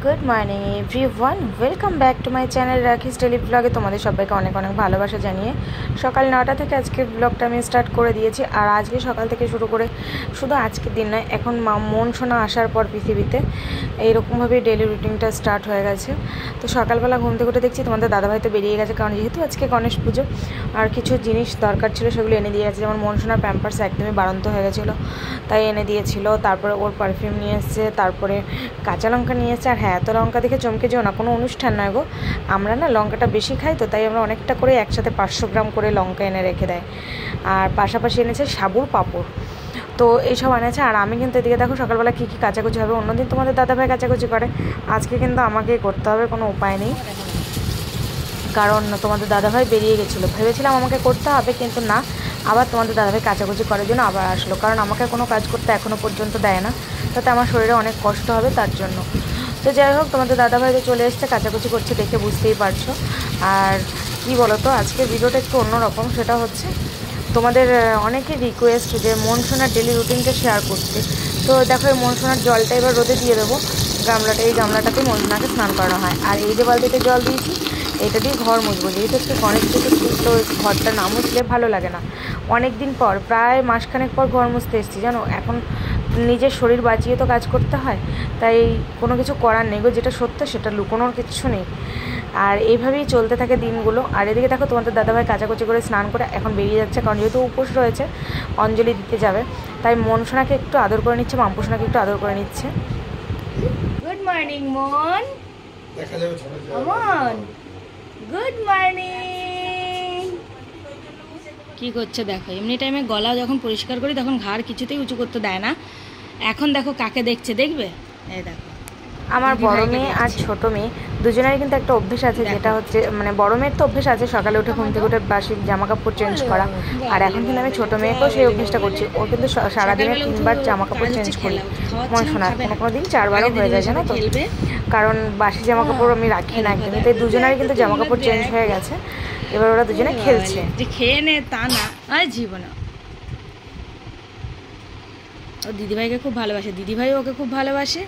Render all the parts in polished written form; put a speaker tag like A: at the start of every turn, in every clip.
A: Good morning everyone, welcome back to my channel রাখিস daily ব্লগে। তোমাদের সবাইকে অনেক অনেক ভালোবাসা জানিয়ে সকাল 9টা থেকে আজকে ব্লগটা আমি স্টার্ট করে দিয়েছি। আর আজকে সকাল থেকে শুরু করে শুধু আজকের দিন নয়, এখন মন শোনা আসার পর পৃথিবীতে এইরকমভাবেই ডেলি রুটিনটা স্টার্ট হয়ে গেছে। তো সকালবেলা ঘুম থেকে উঠে দেখছি তোমাদের দাদাভাই তো বেরিয়ে গেছে, কারণ যেহেতু আজকে গণেশ পুজো আর কিছু জিনিস দরকার ছিল সেগুলো এনে দিয়ে গেছে। যেমন মন শোনার প্যাম্পার্স একদমই বাড়ন্ত হয়ে গেছিলো, তাই এনে দিয়েছিল। তারপরে ওর পারফিউম নিয়ে এসছে, তারপরে কাঁচা লঙ্কা নিয়ে এসছে। আর হ্যাঁ, এত লঙ্কা দেখে চমকে যেও না, কোনো অনুষ্ঠান নয় গো, আমরা না লঙ্কাটা বেশি খাই, তো তাই আমরা অনেকটা করে একসাথে 500 গ্রাম করে লঙ্কা এনে রেখে দেয়। আর পাশাপাশি এনেছে সাবুর পাঁপড়, তো এইসব এনেছে। আর আমি কিন্তু এদিকে দেখো সকালবেলা কী কী কাচাকুচি হবে। অন্যদিন তোমাদের দাদাভাই কাচাকুচি করে, আজকে কিন্তু আমাকেই করতে হবে, কোনো উপায় নেই। কারণ তোমাদের দাদাভাই বেরিয়ে গেছিলো, ভেবেছিলাম আমাকে করতে হবে, কিন্তু না, আবার তোমাদের দাদাভাই কাচাকুচি করার জন্য আবার আসলো। কারণ আমাকে কোনো কাজ করতে এখনও পর্যন্ত দেয় না, তাতে আমার শরীরে অনেক কষ্ট হবে তার জন্য। তো যাই হোক, তোমাদের দাদাভাই তো চলে এসছে, কাচাকুচি করছে দেখে বুঝতেই পারছো। আর কি বলো তো, আজকের ভিডিওটা একটু অন্যরকম। সেটা হচ্ছে তোমাদের অনেকের রিকোয়েস্ট যে মন শোনার ডেলি রুটিনটা শেয়ার করতে। তো দেখো, এই মন শোনার জলটা এবার রোদে দিয়ে দেবো। এই গামলাটাতে মন শোনাকে স্নান করানো হয়। আর এই যে বালতিতে জল দিয়েছি, এটা দিয়ে ঘর মুছবো। যেহেতু একটু গণেশ চতুর্থী, তো ঘরটা না মুছলে ভালো লাগে না। অনেক দিন পর, প্রায় মাসখানেক পর ঘর মুছতে এসেছি জানো। এখন নিজের শরীর বাঁচিয়ে তো কাজ করতে হয়, তাই কোনো কিছু করার নেই গো, যেটা সত্য সেটা লুকোনোর কিচ্ছু নেই। আর এইভাবেই চলতে থাকে দিনগুলো। আর এদিকে দেখো তোমাদের দাদাভাই কাচাকুচি করে স্নান করে এখন বেরিয়ে যাচ্ছে, কারণ যেহেতু উপোস রয়েছে, অঞ্জলি দিতে যাবে, তাই মন সোনাকে একটু আদর করে নিচ্ছে, মাম্পু সোনাকে একটু আদর করে নিচ্ছে। গুড মর্নিং মন, মন গুড মর্নিং। কী করছে দেখো, এমনি টাইমে গলা যখন পরিষ্কার করি তখন ঘাড় কিছুতেই উঁচু করতে দেয় না। এখন দেখো কাকে দেখছে, দেখবে? এই দেখো, আমার বড় মেয়ে আর ছোট মেয়ে দুজনেরই কিন্তু একটা অভ্যেস আছে, যেটা হচ্ছে মানে বড় মেয়ের তো অভ্যেস আছে সকালে উঠে ঘুম থেকে উঠে বাসি জামা কাপড় চেঞ্জ করা। আর এখন কিন্তু আমি ছোটো মেয়েকেও সেই অভ্যেসটা করছি। ও কিন্তু সারাদিনে 3বার জামা কাপড় চেঞ্জ করি। মন শোনা কোনো দিন 4বারও হয়ে যায় জানো তো, কারণ বাসি জামা কাপড় আমি রাখি না একদমই। তাই দুজনেরই কিন্তু জামা কাপড় চেঞ্জ হয়ে গেছে। এবার ওরা দুজনে খেলছে। যে খেয়ে নে তা না, আর জীবনে ও দিদিভাইকে খুব ভালোবাসে, দিদিভাই ওকে খুব ভালোবাসে,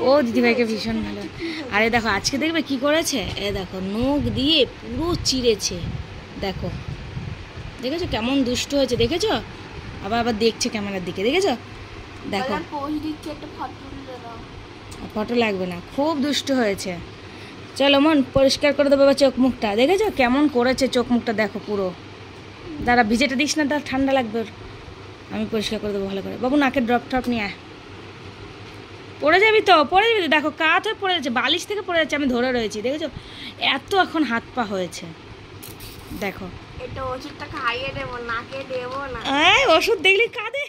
A: ও দিদিভাইকে ভীষণ ভালো। আরে দেখো আজকে দেখবে কি করেছে, এ দেখো নখ দিয়ে পুরো চিড়েছে। দেখো, দেখেছো কেমন দুষ্ট হয়েছে, দেখেছো? আবার আবার দেখছে ক্যামেরার দিকে, দেখেছো? দেখো, ফটো লাগবে না, খুব দুষ্ট হয়েছে। চলো মন, পরিষ্কার করে দেবো চোখ মুখটা। দেখেছো কেমন করেছে চোখ মুখটা, দেখো পুরো। দাঁড়া, ভিজেটা দিস না, তার ঠান্ডা লাগবে। আমি পরিষ্কার করে দেবো ভালো করে। বাবু নাকের ড্রপ টপ নিয়ে আয়, পড়ে যাবি তো, পড়ে যাবি তো। দেখো কাত হয়ে পড়ে যাচ্ছে, বালিশ থেকে পড়ে যাচ্ছে, আমি ধরে রয়েছি। দেখেছো এত এখন হাত পা হয়েছে, দেখো।
B: এটা ওষুধটা খাইয়ে দেবো, নাকে দেবো না।
A: ওষুধ দেখলি কাঁদে।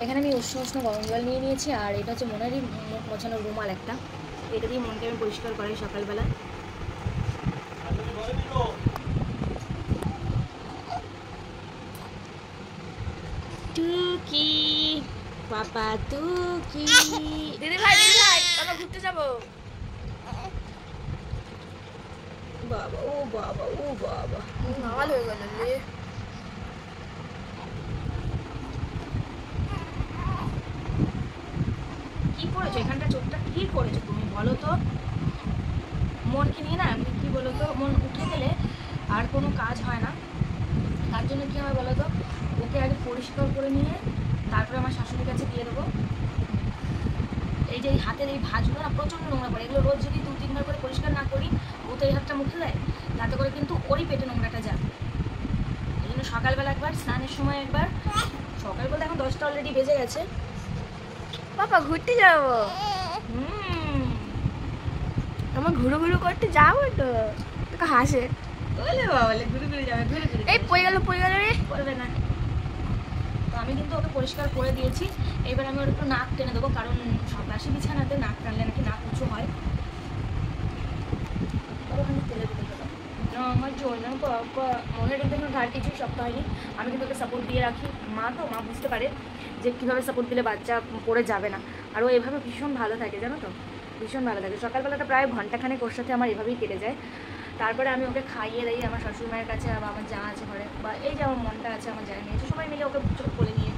A: এখানে আমি উষ্ণ উষ্ণ গরম জল নিয়ে নিয়েছি, আর এটা হচ্ছে মনেরই মুখ মোছানোর রুমাল একটা, এটা দিয়ে মনকে আমি পরিষ্কার করি সকালবেলা। টুকি পাপা টুকি,
B: দিদি ভাই চলো ঘুরতে যাবো।
A: বাবা ও বাবা ও বাবা,
B: নামাল হয়ে গেল রে।
A: কি করেছো এখানটা, চোখটা কি করেছো তুমি বলো তো? মনকে নিয়ে না কি বলো তো, মন উঠে গেলে আর কোনো কাজ হয় না। তার জন্য কী হয় বলো তো, ওকে আগে পরিষ্কার করে নিয়ে তারপরে আমার শাশুড়ির কাছে দিয়ে দেবো। এই যে হাতের এই ভাঁজগুলো না প্রচণ্ড নোংরা পড়ে, এগুলো রোজ যদি 2-3বার করে পরিষ্কার না করি, ও তো এই হাতটা মুখে দেয়, তাতে করে কিন্তু ওরই পেটে নোংরাটা যাবে। এই জন্য সকালবেলা একবার, স্নানের সময় একবার, সকাল বলতে এখন 10টা অলরেডি বেজে গেছে।
B: পাপা ঘুরতে যাবো, আমার ঘুরু ঘুরু করতে যাবো তো। তোকে হাসে
A: বলে বাবা, ঘুরে ঘুরে যাবে, ঘুরে ঘুরে।
B: এই পড়ে গেল রে,
A: পড়বে না। তো আমি কিন্তু ওকে পরিষ্কার করে দিয়েছি। এবার আমি ওর একটু নাক টেনে দেবো, কারণ সব বাসি বিছানাতে নাক টানলে নাকি নাক উঁচু হয়। আমার জন্য মনের কিন্তু ঘাট কিছুই শক্ত হয়নি। আমি কিন্তু ওকে সাপোর্ট দিয়ে রাখি। মা বুঝতে পারে যে কীভাবে সাপোর্ট দিলে বাচ্চা পড়ে যাবে না। আর ও এভাবে ভীষণ ভালো থাকে জানো তো, ভীষণ ভালো থাকে। সকালবেলাটা প্রায় ঘন্টাখানেক ওর সাথে আমার এভাবেই কেটে যায়। তারপরে আমি ওকে খাইয়ে দিই আমার শ্বশুর মায়ের কাছে, বা আমার যা আছে ঘরে, বা এই যে আমার মনটা আছে, আমার যা নিয়েছে, সবাই মিলে ওকে চোখ কোলে নিয়ে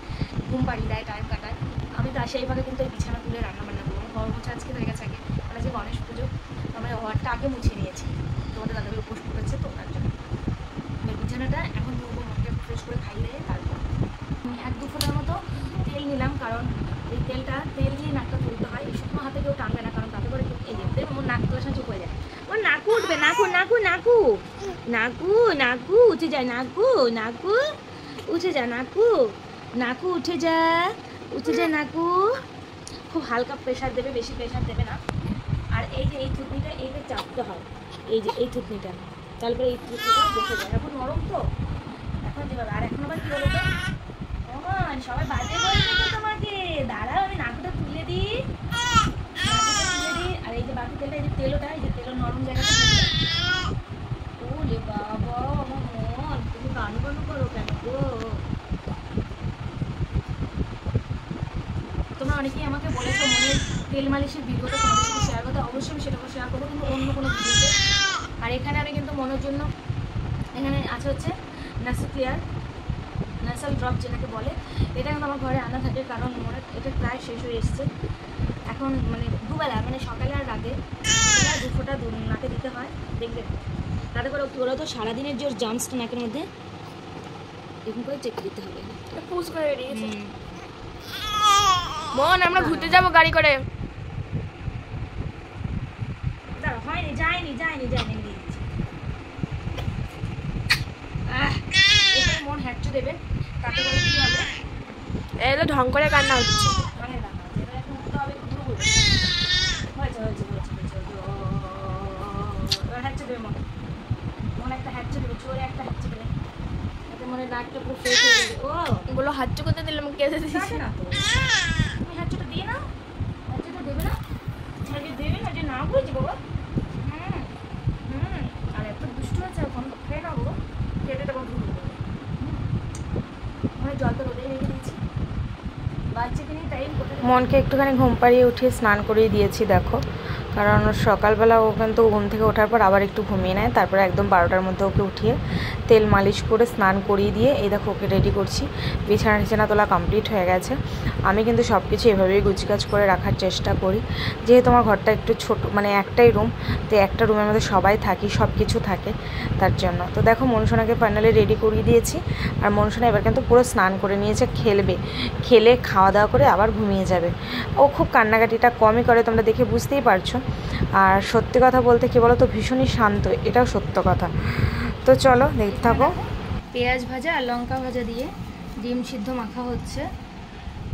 A: ঘুম পাড়িয়ে দেয়, টাইম কাটায়। আমি তো সেইভাবে কিন্তু এই বিছানা তুলে রান্নাবান্না ঘর মোছা আজকে হয়ে গেছে আগে, মানে যে গণেশ পুজো আমরা ঘরটা আগে মুছে নিয়েছি, তোমাদের দাদাভাই উপোস করেছে তো তার জন্য। বিছানাটা এখন ধরবো, মনকে ফ্রেশ করে খাইয়ে তারপর 1-2 ফোঁটার মতো তেল নিলাম, কারণ এই তেল দিয়ে নাকটা তুলতে হয়, শুকনো হাতে কেউ টানবে না, কারণ তাতে করে এই যে মোর নাক তোলার সময় চুপ হয়ে যায়, আমার নাকু উঠবে, নাকু নাকু নাকু নাকু নাকু উঠে যায়, নাকু নাকু উঠে যা, নাকু নাকু উঠে যা, উঠে যা নাকু। খুব হালকা প্রেশার দেবে, বেশি প্রেশার দেবে না। আর এই যে এই থুতনিটা এইটা চাপতে হয়, এই যে এই থুতনিটা, তারপরে এই থুতনিটা বসে যায়, এখন নরম তো এখন যেভাবে। আর এখন আবার কি বলতো সবাই বাজে বলছে তো তোমাকে, দাঁড়াও আমি নাকুটা তুলে দিই, আর এই যে বাকি তেলটা, এই যে তেলটা, এই যে তেলের নরম জায়গাটা, ওরে বাবা আমার মন, তুমি কানু কানু করো কেন গো? তোমরা অনেকেই আমাকে বলেছো মনের তেল মালিশের ভিডিওটা তোমাদের সাথে শেয়ার করতে, অবশ্যই আমি সেটা শেয়ার করবো, কিন্তু অন্য কোনো ভিডিওতে। আর এখানে আমি কিন্তু মনের জন্য এখানে আছে হচ্ছে ন্যাসাল ড্রপ যেটাকে বলে, এটা কিন্তু আমার ঘরে আনা থাকে, কারণ মনে এটা প্রায় শেষ হয়ে এসছে এখন, মানে দুবেলা, মানে সকালে আর রাতে 2 ফোঁটা নাকে দিতে হয়, দেখবে তাতে করে ওরা তো সারাদিনের যে জামসটা নাকের মধ্যে এরকম করে চেক দিতে হবে,
B: পুশ করে বেরিয়েছে। মন আমরা ঘুরতে যাবো গাড়ি করে।
A: দাঁড়া, হয়নি, যায়নি দিয়ে দিচ্ছি। এবার মন হ্যাচু দেবে, তাতে করে কি হবে,
B: এই তো ঢং করে কান্না হচ্ছে।
A: মানে দাঁড়া, এবার এখন উঠতে হবে, একটু দূর হয়েছে, এবার হ্যাচু দেবে মন একটা হ্যাচু দেবে, জোরে একটা হ্যাচু দেবে, এতে মনে নাকটা পুরো ফ্রেশ হয়ে যাবে। ও
B: বলো হাত করতে দিলাম, কেসে দিচ্ছি
A: না তো, তুমি হ্যাচুটা দিয়ে নাও, হ্যাচুটা দেবে না, ছেড়ে দেবে না, যে না বুঝছি বাবা। আর এত দুষ্ট হয়েছে এখন, খেয়ে না বাবা, খেতে দেবো ভুল মানে জল তো রোদেই রেখে দিয়েছি, বাচ্চাকে নিয়ে টাইম কোথায়। মনকে একটুখানি ঘুম পাড়িয়ে উঠিয়ে স্নান করিয়ে দিয়েছি দেখো, কারণ সকালবেলা ও কিন্তু ঘুম থেকে ওঠার পর আবার একটু ঘুমিয়ে নেয়, তারপরে একদম 12টার মধ্যে ওকে উঠিয়ে তেল মালিশ করে স্নান করিয়ে দিয়ে এই দেখো ওকে রেডি করছি। বিছানা তোলা কমপ্লিট হয়ে গেছে। আমি কিন্তু সব কিছু এভাবেই গুছগাছ করে রাখার চেষ্টা করি, যেহেতু আমার ঘরটা একটু ছোট, মানে একটাই রুম, তো একটা রুমের মধ্যে সবাই থাকি, সব কিছু থাকে তার জন্য। তো দেখো মনসোনাকে ফাইনালি রেডি করিয়ে দিয়েছি, আর মনসোনা এবার কিন্তু পুরো স্নান করে নিয়েছে, খেলে খাওয়া দাওয়া করে আবার ঘুমিয়ে যাবে। ও খুব কান্নাকাটিটা কমই করে, তোমরা দেখে বুঝতেই পারছো। আর সত্যি কথা বলতে কী বলো তো, ভীষণই শান্ত, এটাও সত্য কথা। তো চলো দেখতে থাকো। পেঁয়াজ ভাজা আর লঙ্কা ভাজা দিয়ে ডিম সিদ্ধ মাখা হচ্ছে,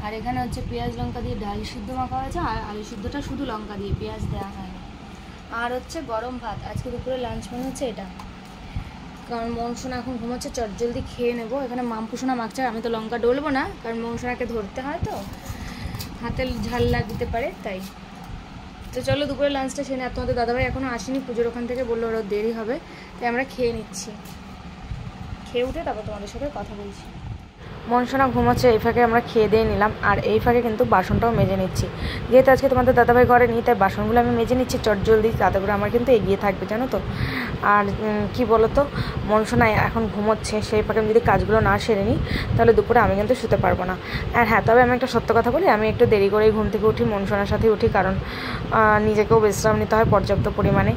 A: আর এখানে হচ্ছে পেঁয়াজ লঙ্কা দিয়ে ডাল সিদ্ধ মাখা হয়েছে, আর আলু সিদ্ধটা শুধু লঙ্কা দিয়ে, পেঁয়াজ দেওয়া হয়নি। আর হচ্ছে গরম ভাত, আজকে দুপুরে লাঞ্চ মেনু হচ্ছে এটা, কারণ মনসোনা এখন ঘুমোচ্ছে, চটজলদি খেয়ে নেবো। এখানে মামপুসোনা মাখছে, আমি তো লঙ্কা ডলবো না, কারণ মনসোনাকে ধরতে হয় তো, হাতে ঝাল লাগতে পারে তাই। তো চলো দুপুরে লাঞ্চটা সেরে, আর তোমাদের দাদাভাই এখনও আসেনি, পুজোর ওখান থেকে বললো ওরা দেরি হবে, তাই আমরা খেয়ে নিচ্ছি, খেয়ে উঠে তারপর তোমাদের সাথে কথা বলছি। মনসোনা ঘুমোচ্ছে, এই ফাঁকে আমরা খেয়ে দিয়ে নিলাম, আর এই ফাঁকে কিন্তু বাসনটাও মেজে নিচ্ছি, যেহেতু আজকে তোমাদের দাদাভাই ঘরে নিই, তাই বাসনগুলো আমি মেজে নিচ্ছি চটজলদি, তাতে করে আমার কিন্তু এগিয়ে থাকবে জানো তো। আর কি বলো তো, মনসোনা এখন ঘুমোচ্ছে, সেই ফাঁকে আমি যদি কাজগুলো না সেরে নিই তাহলে দুপুরে আমি কিন্তু শুতে পারবো না। আর হ্যাঁ, তবে আমি একটা সত্য কথা বলি, আমি একটু দেরি করেই ঘুম থেকে উঠি, মনসোনার সাথে উঠি, কারণ নিজেকেও বিশ্রাম নিতে হয় পর্যাপ্ত পরিমাণে।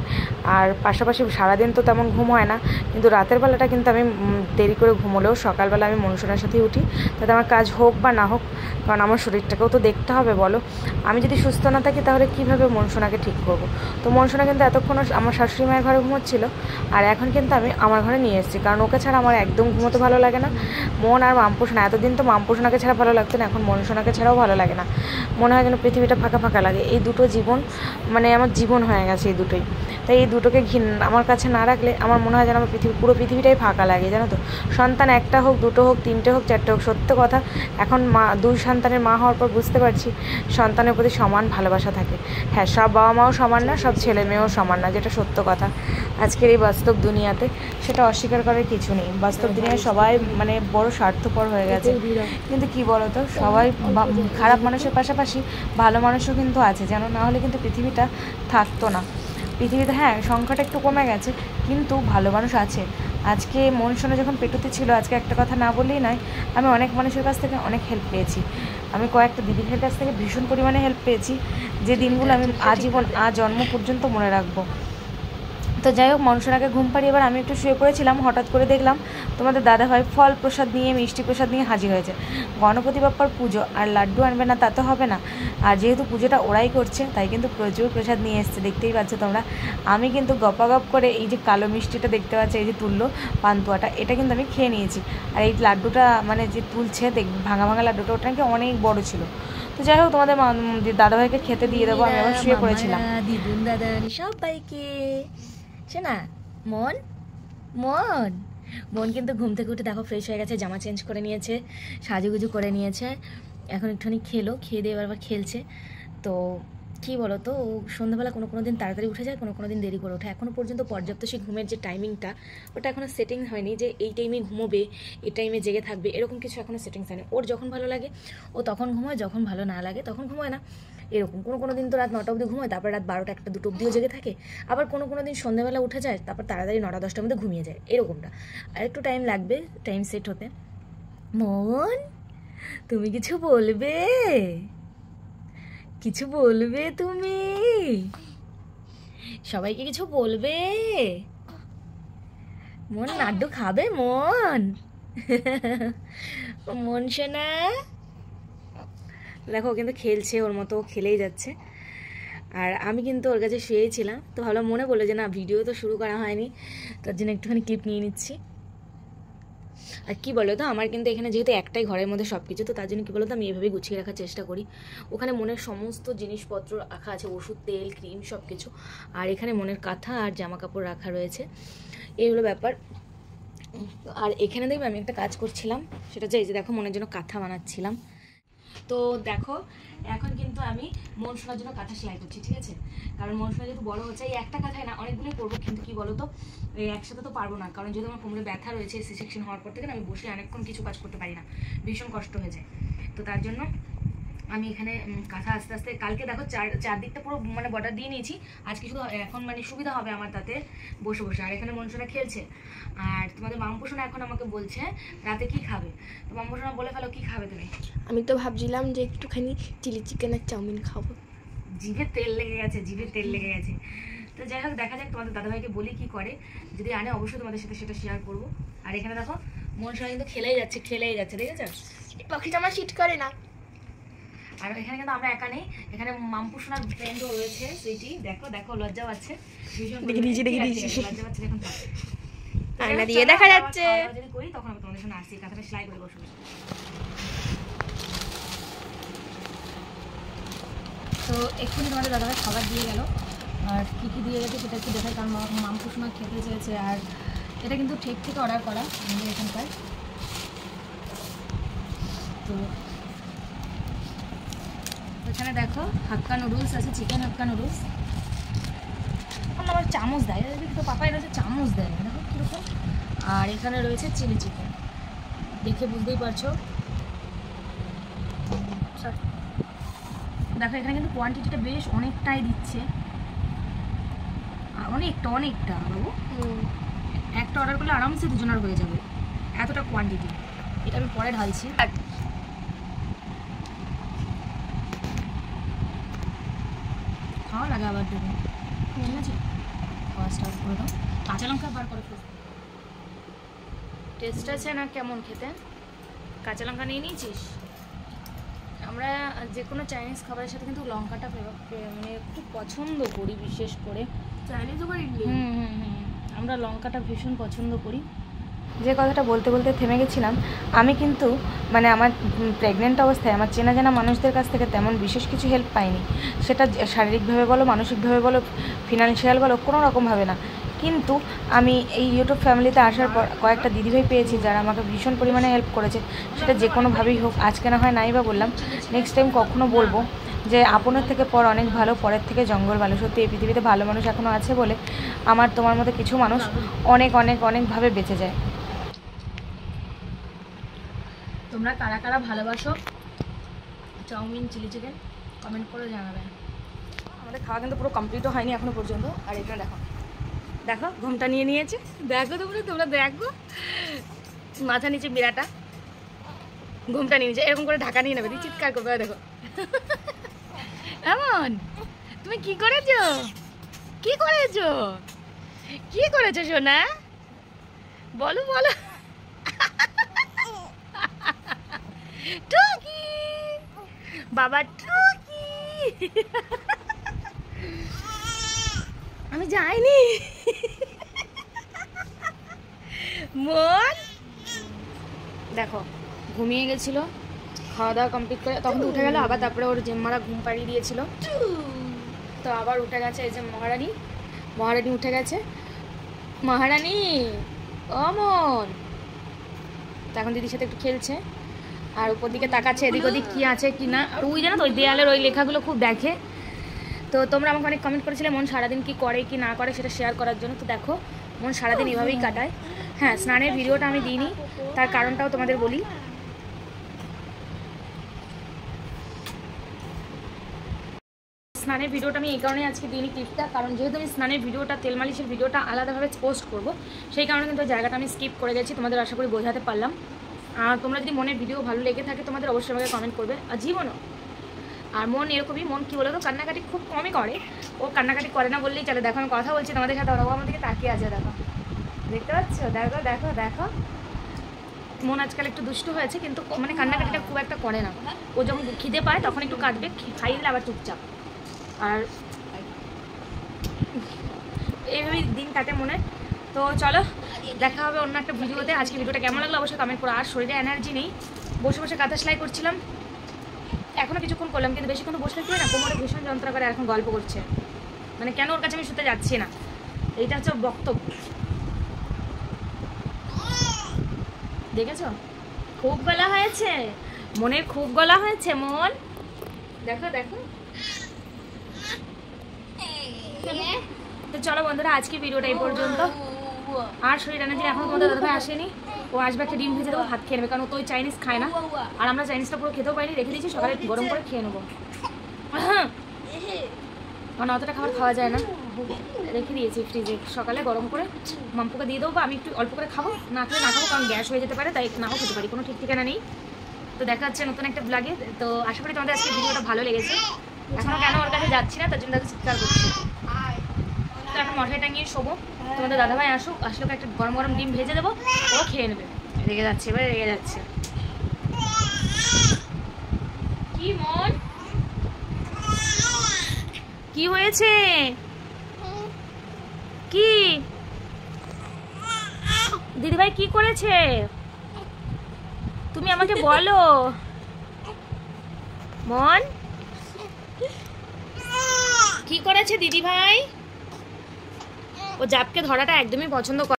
A: আর পাশাপাশি সারাদিন তো তেমন ঘুম হয় না, কিন্তু রাতের বেলাটা কিন্তু আমি দেরি করে ঘুমোলেও সকালবেলা আমি মনসোনার সাথেই উঠি, তাতে আমার কাজ হোক বা না হোক, কারণ আমার শরীরটাকেও তো দেখতে হবে বলো। আমি যদি সুস্থ না থাকি তাহলে কীভাবে মনসোনাকে ঠিক করবো। তো মনসোনা কিন্তু এতক্ষণ আমার শাশুড়ি মায়ের ঘরে ঘুমোচ্ছিল, আর এখন কিন্তু আমি আমার ঘরে নিয়ে এসেছি, কারণ ওকে ছাড়া আমার একদম ঘুমোতে ভালো লাগে না। মন আর মামপুসোনা, এতদিন তো মামপুসোনাকে ছাড়া ভালো লাগতো না, এখন মনসোনাকে ছাড়াও ভালো লাগে না, মনে হয় যেন পৃথিবীটা ফাঁকা ফাঁকা লাগে। এই দুটো জীবন মানে আমার জীবন হয়ে গেছে এই দুটোই, তাই এই দুটোকে আমার কাছে না রাখলে আমার মনে হয় যেন আমার পুরো পৃথিবীটাই ফাঁকা লাগে জানো তো। সন্তান একটা হোক, দুটো হোক, তিনটে হোক, চারটে হোক, সত্য কথা এখন 2 সন্তানের মা হওয়ার পর বুঝতে পারছি সন্তানের প্রতি সমান ভালোবাসা থাকে। হ্যাঁ, সব বাবা মাও সমান না, সব ছেলে মেয়েও সমান না, যেটা সত্য কথা আজকের এই বাস্তব দুনিয়াতে, সেটা অস্বীকার করার কিছু নেই। বাস্তব দুনিয়ায় সবাই মানে বড় স্বার্থপর হয়ে গেছে, কিন্তু কি বলতো, সবাই খারাপ মানুষের পাশাপাশি ভালো মানুষও কিন্তু আছে যেন, না হলে কিন্তু পৃথিবীটা থাকতো না। পৃথিবীতে হ্যাঁ সংখ্যাটা একটু কমে গেছে, কিন্তু ভালো মানুষ আছে। আজকে মনসোনা যখন পেটুতে ছিল, আজকে একটা কথা না বললেই নয়, আমি অনেক মানুষের কাছ থেকে অনেক হেল্প পেয়েছি। আমি কয়েকটা দিদিদের কাছ থেকে ভীষণ পরিমাণে হেল্প পেয়েছি, যে দিনগুলো আমি আজন্ম পর্যন্ত মনে রাখবো। তো যাই হোক, মনসোনাকে ঘুম পাড়িয়ে এবার আমি একটু শুয়ে পড়েছিলাম, হঠাৎ করে দেখলাম তোমাদের দাদাভাই ফল প্রসাদ নিয়ে, মিষ্টি প্রসাদ নিয়ে হাজির হয়েছে। গণপতি বাপ্পার পুজো, আর লাড্ডু আনবে না তা তো হবে না, আর যেহেতু পুজোটা ওরাই করছে তাই কিন্তু প্রচুর প্রসাদ নিয়ে এসছে, দেখতেই পাচ্ছ তোমরা। আমি কিন্তু গপাগপ করে এই যে কালো মিষ্টিটা দেখতে পাচ্ছ, এই যে তুললো পান্তুয়াটা, এটা কিন্তু আমি খেয়ে নিয়েছি। আর এই লাড্ডুটা মানে যে তুলছে ভাঙা ভাঙা লাড্ডুটা, ওটা নাকি অনেক বড় ছিল। তো যাই হোক, তোমাদের দাদাভাইকে খেতে দিয়ে দেবো, আমি আবার শুয়ে পড়েছিলাম।
B: দিদুন দাদা সবাইকে শোনা। মন মন মন কিন্তু ঘুম থেকে উঠে দেখো ফ্রেশ হয়ে গেছে, জামা চেঞ্জ করে নিয়েছে, সাজুগুজু করে নিয়েছে, এখন একটুখানি খেয়ে দিয়ে এবার খেলছে। তো কী বলো তো, ও সন্ধ্যাবেলা কোনো দিন তাড়াতাড়ি উঠে যায়, কোনো দিন দেরি করে ওঠে। এখনও পর্যন্ত পর্যাপ্ত সেই ঘুমের যে টাইমিংটা, ওটা এখনও সেটিং হয়নি যে এই টাইমে ঘুমোবে, এই টাইমে জেগে থাকবে, এরকম কিছু এখনও সেটিংস হয়নি। ওর যখন ভালো লাগে ও তখন ঘুমোয়, যখন ভালো না লাগে তখন ঘুমোয় না, এরকম। কোনো দিন তো রাত 9টা অবধি ঘুমোয়, তারপর রাত 12টা 1টা 2টো অবধিও জেগে থাকে, আবার কোনো দিন সন্ধ্যাবেলা উঠে যায়, তারপর তাড়াতাড়ি 9টা 10টার মধ্যে ঘুমিয়ে যায়, এরকমটা। আর একটু টাইম লাগবে টাইম সেট হতে। মন, তুমি কিছু বলবে? কিছু বলবে তুমি? সবাইকে কিছু বলবে? মন লাড্ডু খাবে? মন সোনা দেখো, ও কিন্তু খেলছে, ওর মতো খেলেই যাচ্ছে। আর আমি কিন্তু ওর কাছে শুয়েছিলাম, তো ভাবলাম, মনে বললো যে না ভিডিও তো শুরু করা হয়নি, তার জন্য একটুখানি ক্লিপ নিয়ে নিচ্ছি। আর কী বলো তো, আমার কিন্তু এখানে যেহেতু একটাই ঘরের মধ্যে সব কিছু, তো তার জন্য কী বলো তো, আমি এভাবেই গুছিয়ে রাখার চেষ্টা করি। ওখানে মনের সমস্ত জিনিসপত্র রাখা আছে, ওষুধ, তেল, ক্রিম, সব কিছু। আর এখানে মনের কাঁথা আর জামা কাপড় রাখা রয়েছে, এই হলো ব্যাপার। আর এখানে দেখবে আমি একটা কাজ করছিলাম, সেটা যে এই যে দেখো, মনের জন্য কাঁথা বানাচ্ছিলাম। তো দেখো, এখন কিন্তু আমি মন শোনার জন্য কাঁথা সেলাই করছি, ঠিক আছে? কারণ মন শোনা যেহেতু বড় হচ্ছে, এই একটা কাঁথায় না অনেকগুলোই করবো, কিন্তু কি বলো তো, এই একসাথে তো পারবো না, কারণ যেহেতু আমার কোমরে ব্যথা রয়েছে, সি সেকশন হওয়ার পর থেকে আমি বসে অনেকক্ষণ কিছু কাজ করতে পারি না, ভীষণ কষ্ট হয়ে যায়। তো তার জন্য আমি এখানে কাঁথা আস্তে আস্তে, কালকে দেখো চারদিকটা পুরো মানে বর্ডার দিয়ে নিয়েছি, আজকে শুধু এখন মানে সুবিধা হবে আমার তাতে বসে বসে। আর এখানে মনসোনা খেলছে, আর তোমাদের মামপোষণা এখন আমাকে বলছে রাতে কি খাবে। তো মামপোষণা বলে ফেলো, কি খাবে তুমি? আমি তো ভাবছিলাম যে একটুখানি চিলি চিকেন আর চাউমিন খাবো।
A: জিভে তেল লেগে গেছে। তো যাই হোক, দেখা যাক, তোমাদের দাদাভাইকে বলি কি করে, যদি আনে অবশ্যই তোমাদের সাথে সেটা শেয়ার করবো। আর এখানে দেখো মনসোনা কিন্তু খেলেই যাচ্ছে, দেখেছো?
B: পাখিটা আমার সিট করে না।
A: আর এখানে কিন্তু আমরা একা নেই, এখানে মামপুষণার ফ্রেন্ডও রয়েছে, সুইটি। দেখো লজ্জা পাচ্ছে, ভীষণ লজ্জা পাচ্ছে, দেখুন
B: আয়না দিয়ে দেখা যাচ্ছে।
A: যদি করি তখন আমি তোমাদের সঙ্গে আসছি, কাঁথাটা সেলাই করে বসে। তো এক্ষুনি তোমাদের দাদাভাই খাবার দিয়ে গেল, আর কী কী দিয়ে গেছে সেটা একটু দেখাই, কারণ মামপুষণা খেতে চেয়েছে। আর এটা কিন্তু ঠেক থেকে অর্ডার করা আমাদের এখানকার। তো এখানে দেখো হাক্কা নুডলস আছে, চিকেন হাক্কা নুডলস। আমার চামচ দেয়, তো পাপাই রয়েছে চামচ দেয়, দেখো কীরকম। আর এখানে রয়েছে চিলি চিকেন, দেখে বুঝতেই পারছো। দেখো এখানে কিন্তু কোয়ান্টিটিটা বেশ অনেকটাই দিচ্ছে, আর অনেকটা বাবু, একটা অর্ডার করলে আরামসে দুজনের হয়ে যাবে, এতটা কোয়ান্টিটি। এটা আমি পরে ঢালছি। খাওয়া লাগে আবার দেবো, ঠিক আছে? খাওয়া স্টার্ট করে দাও, কাঁচা লঙ্কা বার করে ফেলতে। টেস্ট আছে না কেমন খেতে? কাঁচা লঙ্কা নিয়ে নিয়েছিস? আমরা যে কোনো চাইনিজ খাবারের সাথে কিন্তু লঙ্কাটা মানে খুব পছন্দ করি, বিশেষ করে
B: চাইনিজ করি।
A: আমরা লঙ্কাটা ভীষণ পছন্দ করি। যে কথাটা বলতে থেমে গেছিলাম, আমি কিন্তু মানে আমার প্রেগনেন্ট অবস্থায় আমার চেনা জানা মানুষদের কাছ থেকে তেমন বিশেষ কিছু হেল্প পাইনি, সেটা শারীরিকভাবে বলো, মানসিকভাবে বলো, ফিনান্সিয়াল বলো, কোনো রকমভাবে না। কিন্তু আমি এই ইউটিউব ফ্যামিলিতে আসার পর কয়েকটা দিদিভাই পেয়েছি যারা আমাকে ভীষণ পরিমাণে হেল্প করেছে, সেটা যে কোনোভাবেই হোক। আজকে না হয় নাই বা বললাম, নেক্সট টাইম কখনো বলবো যে আপনের থেকে পর অনেক ভালো, পরের থেকে জঙ্গল ভালো। সত্যি এই পৃথিবীতে ভালো মানুষ এখনও আছে বলে আমার তোমার মতো কিছু মানুষ অনেকভাবে বেঁচে যায়। তোমরা কারা কারা ভালোবাসো চাউমিন, চিলি চিকেন, কমেন্ট করে জানাবে। আমাদের খাওয়া কিন্তু পুরো কমপ্লিটও হয়নি এখনো পর্যন্ত। আর এখানে দেখো ঘুমটা নিয়ে নিয়েছে, দেখো তোমরা দেখো, মাথা নিচে বিরাটা ঘুমটা নিয়ে নিয়েছে, এরকম করে ঢাকা নিয়ে নেবে, চিৎকার করবে। দেখো
B: এমন তুমি কি করেছো? কি করেছো? কি করেছো সোনা? বলো বলো। টুকি বাবা টুকি। আমি যাইনি। মন দেখো ঘুমিয়ে গেছিল, খাওয়া দাওয়া কমপ্লিট করে তখন তো উঠে গেল আবার, তারপরে ওর জেম্মারা ঘুম পাড়িয়ে দিয়েছিল, তো আবার উঠে গেছে। এই যে মহারানী, মহারানী উঠে গেছে। মহারানী অমন তো এখন দিদির সাথে একটু খেলছে আর উপর দিকে তাকাচ্ছে এদিক ওদিক কি আছে কি না। আর ওই জানো তো ওই দেয়ালের ওই লেখাগুলো খুব দেখে। তো তোমরা আমাকে অনেক কমেন্ট করেছিলে মন সারাদিন কি করে কি না করে সেটা শেয়ার করার জন্য। তো দেখো মন সারাদিন এভাবেই কাটায়। হ্যাঁ, স্নানের ভিডিওটা আমি দিইনি, তার কারণটাও তোমাদের বলি। স্নানের ভিডিওটা আমি এই কারণে আজকে দিইনি ক্লিপটা, কারণ যেহেতু আমি স্নানের ভিডিওটা তেল মালিশের ভিডিওটা আলাদাভাবে পোস্ট করব, সেই কারণে কিন্তু জায়গাটা আমি স্কিপ করে গেছি। তোমাদের আশা করি বোঝাতে পারলাম। আর তোমরা যদি মনের ভিডিও ভালো লেগে থাকে তোমাদের অবশ্যই আমাকে কমেন্ট করবে। আর জীবনও আর মন এরকমই, মন কী বলো তো কান্নাকাটি খুব কমই করে। ও কান্নাকাটি করে না বললেই চলে। দেখো আমি কথা বলছি তোমাদের সাথে, ওরাও আমার দিকে তাকিয়ে আছে। দেখো, দেখতে পাচ্ছ? দেখো দেখো দেখো, মন আজকাল একটু দুষ্ট হয়েছে, কিন্তু মানে কান্নাকাটিটা খুব একটা করে না। ও যখন খিদে পায় তখন একটু কাঁদবে, খাইয়ে দিলে আবার চুপচাপ। আর এইভাবেই দিন কাটে মনে। তো চলো দেখা হবে অন্য একটা ভিডিওতে। আজকে ভিডিওটা কেমন লাগলো অবশ্যই কমেন্ট করো। আর শরীরে এনার্জি নেই, বসে বসে কাঁথা সেলাই করছিলাম, এখনও কিছুক্ষণ করলাম, কিন্তু বেশিক্ষণ বসলে কি হয় না কোমরে ভীষণ যন্ত্রণা করে। এখন গল্প করছে, মানে কেন ওর কাছে আমি শুতে যাচ্ছি না, এইটা হচ্ছে বক্তব্য। দেখেছো খুব গলা হয়েছে মনের, খুব গলা হয়েছে মন। দেখো দেখো। তো চলো বন্ধুরা আজকে ভিডিওটা এই পর্যন্ত। আর শরীর এনার্জি এখন তোমাদের দাদাভাই আসেনি, ও আসবে একটা ডিম ভেজে দেবো, ভাত খেয়ে নেবে, কারণ ও তো ওই চাইনিজ খায় না। আর আমরা চাইনিজটা পুরো খেতেও পাইনি, রেখে দিয়েছি, সকালে গরম করে খেয়ে নেবো। কারণ অতটা খাবার খাওয়া যায় না, রেখে দিয়েছি ফ্রিজে, সকালে গরম করে মাম্পুকে দিয়ে দেবো, বা আমি একটু অল্প করে খাবো, না খেলে না খাবো, কারণ গ্যাস হয়ে যেতে পারে, তাই নাও খেতে পারি, কোনো ঠিক ঠিকানা নেই। তো দেখা হচ্ছে নতুন একটা ব্লগে। তো আশা করি তোমাদের আজকে ভিডিওটা ভালো লেগেছে। এখনও কেন ওর কাছে যাচ্ছি না, তার জন্য তাকে চিৎকার করছি। তো এখন মশাই টাঙিয়ে শোবো, তোমাদের দাদাভাই আসুক, আসলে একটা গরম গরম ডিম ভেজে দেবো, ও খেয়ে নেবে। রেগে যাচ্ছে, এবারে রেগে যাচ্ছে। কি মন, কি হয়েছে? কি দিদিভাই কি করেছে তুমি আমাকে বলো মন, কি করেছে দিদিভাই? ও জাপকে ধরাটা একদমই পছন্দ করে।